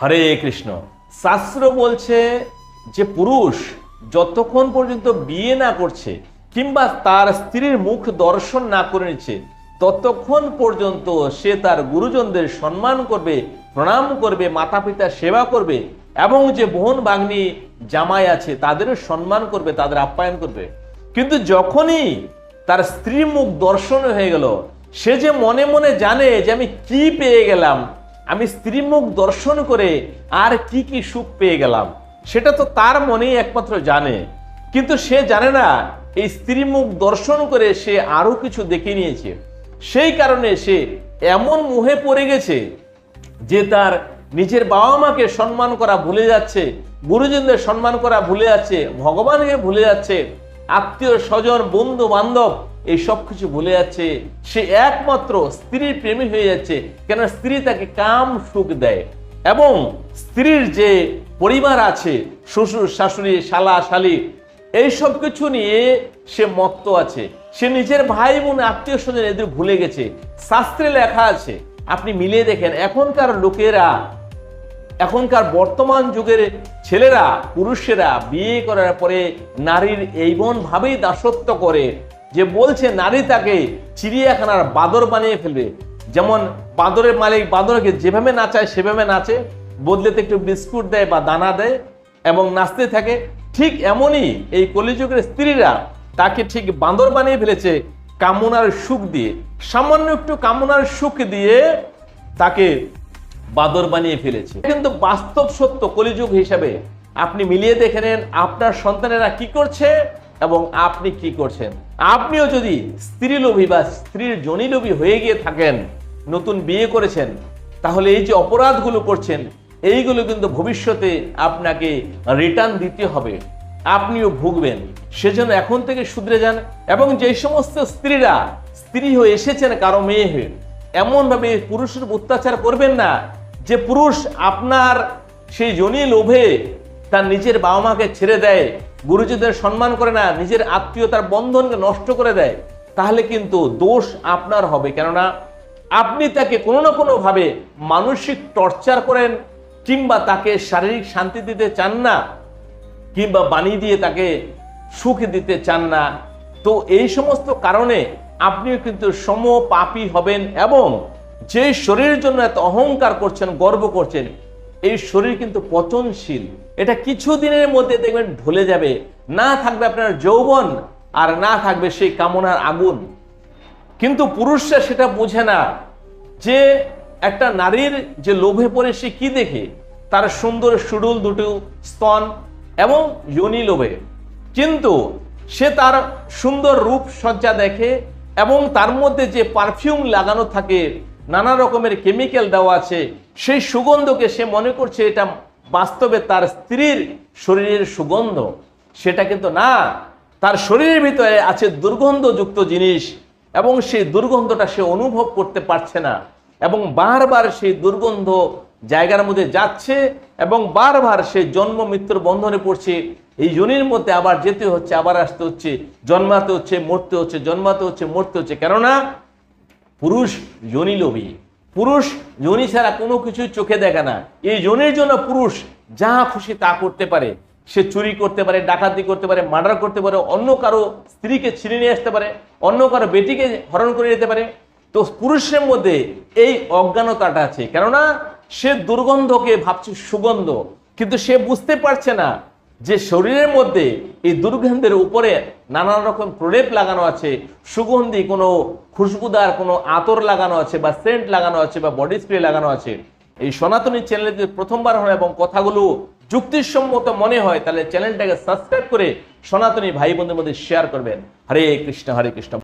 হরে কৃষ্ণ। শাস্ত্র বলছে যে পুরুষ যতক্ষণ পর্যন্ত বিয়ে না করছে কিংবা তার স্ত্রীর মুখ দর্শন না করে নিচ্ছে ততক্ষণ পর্যন্ত সে তার গুরুজনদের সম্মান করবে, প্রণাম করবে, মাতা পিতার সেবা করবে এবং যে বোন বাগ্নী জামাই আছে তাদেরও সম্মান করবে, তাদের আপ্যায়ন করবে। কিন্তু যখনই তার স্ত্রীর মুখ দর্শন হয়ে গেল, সে যে মনে মনে জানে যে আমি কি পেয়ে গেলাম, আমি স্ত্রী মুখ দর্শন করে আর কি কি সুখ পেয়ে গেলাম, সেটা তো তার মনেই একমাত্র জানে। কিন্তু সে জানে না এই স্ত্রী মুখ দর্শন করে সে আরো কিছু দেখে নিয়েছে। সেই কারণে সে এমন মোহে পড়ে গেছে যে তার নিজের বাবা মাকে সম্মান করা ভুলে যাচ্ছে, গুরুজনদের সম্মান করা ভুলে যাচ্ছে, ভগবানকে ভুলে যাচ্ছে, আত্মীয় স্বজন বন্ধু বান্ধব এই সব কিছু ভুলে যাচ্ছে। সে একমাত্র স্ত্রীর প্রেমী হয়ে যাচ্ছে, কেন স্ত্রী তাকে কাম সুখ দেয়। এবং স্ত্রীর যে পরিবার আছে, শ্বশুর শাশুড়ি শালা শালি, এই সব কিছু নিয়ে সে মত্ত আছে। সে নিজের ভাই বোন আত্মীয় স্বজন এদের ভুলে গেছে। শাস্ত্রে লেখা আছে, আপনি মিলিয়ে দেখেন, এখনকার লোকেরা, এখনকার বর্তমান যুগের ছেলেরা, পুরুষেরা বিয়ে করার পরে নারীর এইমন ভাবেই দাসত্ব করে যে বলছে নারী তাকে চিড়িয়াখানার বাদর বানিয়ে ফেলবে। যেমন বাদরের মালিক বাদরকে যেভাবে নাচায় সেভাবে নাচে, বদলেতে একটু বিস্কুট দেয় বা দানা দেয় এবং নাচতে থাকে। ঠিক এমনই এই কলিযুগের স্ত্রীরা তাকে ঠিক বাঁদর বানিয়ে ফেলেছে কামনার সুখ দিয়ে। সামান্য একটু কামনার সুখ দিয়ে তাকে বাদর বানিয়ে ফেলেছে। কিন্তু বাস্তব সত্য কলিযুগ হিসাবে আপনি মিলিয়ে দেখে নেন আপনার সন্তানেরা কি করছে এবং আপনি কি করছেন। আপনিও যদি স্ত্রী লোভী বা স্ত্রীর জনি লোভী হয়ে গিয়ে থাকেন, নতুন বিয়ে করেছেন, তাহলে এই যে অপরাধগুলো করছেন এইগুলো কিন্তু ভবিষ্যতে আপনাকে রিটার্ন দিতে হবে, আপনিও ভুগবেন। সেজন্য এখন থেকে শুধরে যান। এবং যে সমস্ত স্ত্রীরা স্ত্রী হয়ে এসেছেন কারো মেয়ে হয়ে, এমনভাবে পুরুষের অত্যাচার করবেন না যে পুরুষ আপনার সেই জনি লোভে তার নিজের বাবা মাকে ছেড়ে দেয়, গুরুজনদের সম্মান করে না, নিজের আত্মীয়তার বন্ধনকে নষ্ট করে দেয়। তাহলে কিন্তু দোষ আপনার হবে, কেননা আপনি তাকে কোনো না কোনো ভাবে মানসিক টর্চার করেন কিংবা তাকে শারীরিক শান্তি দিতে চান না, কিংবা বাণী দিয়ে তাকে সুখ দিতে চান না। তো এই সমস্ত কারণে আপনিও কিন্তু সমপাপী হবেন। এবং যে শরীরের জন্য এত অহংকার করছেন, গর্ব করছেন, এই শরীর কিন্তু পচনশীল। এটা কিছুদিনের মধ্যে দেখবেন ঢলে যাবে, না থাকবে আপনার যৌবন আর না থাকবে সেই কামনার আগুন। কিন্তু পুরুষরা সেটা বোঝে না যে একটা নারীর যে লোভে পড়ে সে কি দেখে, তার সুন্দর সুডুল দুটো স্তন এবং যোনি লোভে। কিন্তু সে তার সুন্দর রূপ সজ্জা দেখে এবং তার মধ্যে যে পারফিউম লাগানো থাকে, নানা রকমের কেমিক্যাল দেওয়া আছে, সেই সুগন্ধকে সে মনে করছে এটা বাস্তবে তার স্ত্রীর শরীরের সুগন্ধ। সেটা কিন্তু না, তার শরীরের ভিতরে আছে দুর্গন্ধযুক্ত জিনিস এবং সেই দুর্গন্ধটা সে অনুভব করতে পারছে না এবং বারবার সেই দুর্গন্ধ জায়গার মধ্যে যাচ্ছে এবং বারবার সে জন্ম মৃত্যুর বন্ধনে পড়ছে। এই যোনির মধ্যে আবার যেতে হচ্ছে, আবার আসতে হচ্ছে, জন্মাতে হচ্ছে, মরতে হচ্ছে, জন্মাতে হচ্ছে, মরতে হচ্ছে। কেননা পুরুষ যোনি লোভী। পুরুষ যোনি ছাড়া কোনো কিছু চোখে দেখে না। এই যোনির জন্য পুরুষ যা খুশি তা করতে পারে। সে চুরি করতে পারে, ডাকাতি করতে পারে, মার্ডার করতে পারে, অন্য কারো স্ত্রীকে ছিনে নিয়ে আসতে পারে, অন্য কারো বেটিকে হরণ করে যেতে পারে। তো পুরুষের মধ্যে এই অজ্ঞানতাটা আছে, কেননা সে দুর্গন্ধকে ভাবছে সুগন্ধ, কিন্তু সে বুঝতে পারছে না যে শরীরের মধ্যে এই দুর্গন্ধের উপরে নানান রকম প্রলেপ লাগানো আছে, সুগন্ধি কোনো খুশবুদার কোনো আতর লাগানো আছে বা সেন্ট লাগানো আছে বা বডি স্প্রে লাগানো আছে। এই সনাতনী চ্যানেলে যদি প্রথমবার হয় এবং কথাগুলো যুক্তিসম্মত মনে হয়, তাহলে চ্যানেলটাকে সাবস্ক্রাইব করে সনাতনী ভাই বোনদের মধ্যে শেয়ার করবেন। হরে কৃষ্ণ, হরে কৃষ্ণ।